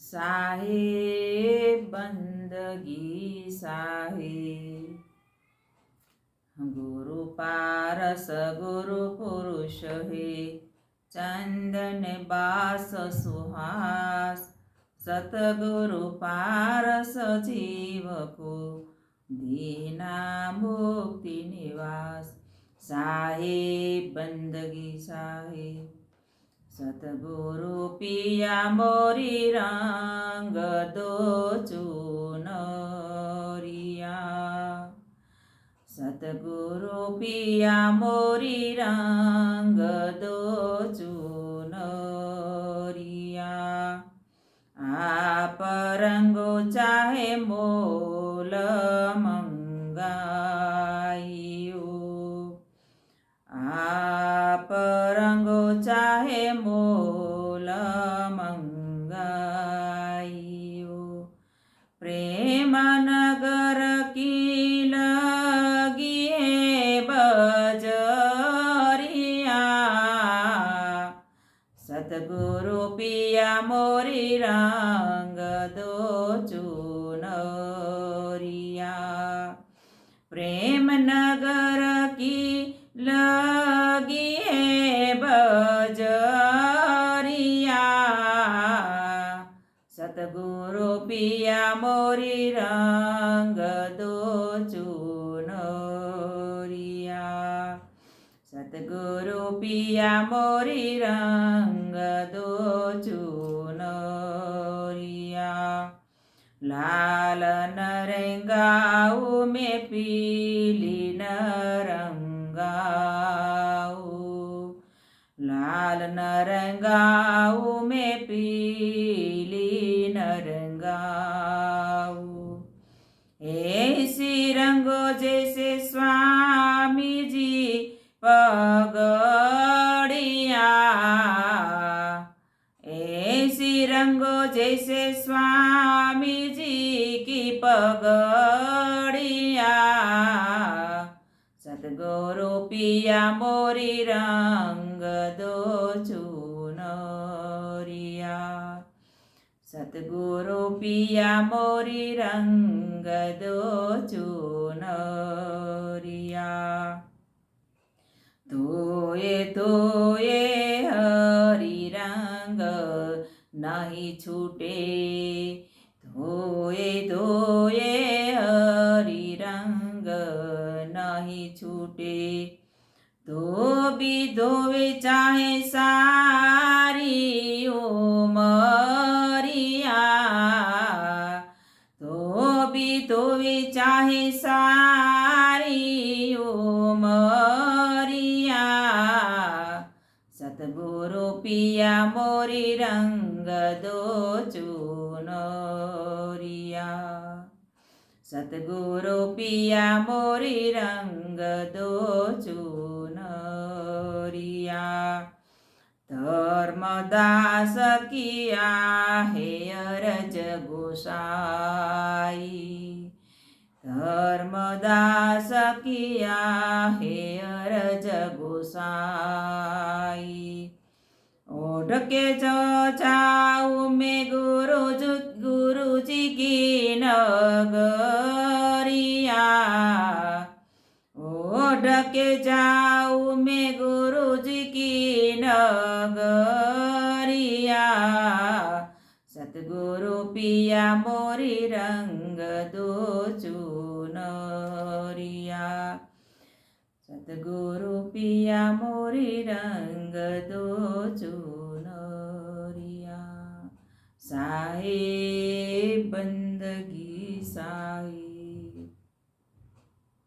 साहेब बंदगी साहेब। गुरु पारस गुरु पुरुष है, चंदन बास सुहास। सतगुरु पारस जीव को, दीना मुक्ति निवास। साहेब बंदगी साहेब। सतगुरु पिया मोरी रंग दो चुनरिया। सतगुरु पिया मोरी रंग दो चुनरिया। आप रंगो चाहे मोल मंगाइयो। आप रंगो चाहे मोल मंगाइयो। प्रेम नगर की लगी है बजरिया। सतगुरु पिया मोरी रंग दो चुनरिया। प्रेम नगर की लगी है बजरिया। सतगुरु पिया मोरी रंग दो चुनरिया। सतगुरु पिया मोरी रंग दो चुनरिया। लाल नरंगाऊ में पीली नरंगाऊ। लाल नरंगाऊ में पीली नरंगाऊ। ऐसी रंगो जैसे स्वामी जी पगड़िया। ऐसी रंगो जैसे स्वामी जी की पगड़िया। सतगुरु पिया मोरी रंग दो चुनरिया। सतगुरु पिया मोरी रंग दो चुनरिया। धोए धोए हरि रंग नहीं छूटे। धोए धोए हरि रंग नहीं छूटे। धोबी धोवे चाहे सारी उमरिया। धोबी धोवे चाहे सारी उमरिया। सतगुरु पिया मोरी रंग दो चुनरिया। सतगुरु पिया मोरी रंग दो चुनरिया। धर्मदास किया है अरज गोसाई। धर्मदास किया है अरज गोसाई। ओढ़ के जो जाऊँ मैं गुरु जी की नगरिया। ओढ़ के जाऊँ मैं गुरु जी की नगरिया। सतगुरु पिया मोरी रंग दो चुनरिया। सतगुरु पिया मोरी रंग दो चुनरिया। साहेब बंदगी साहेब।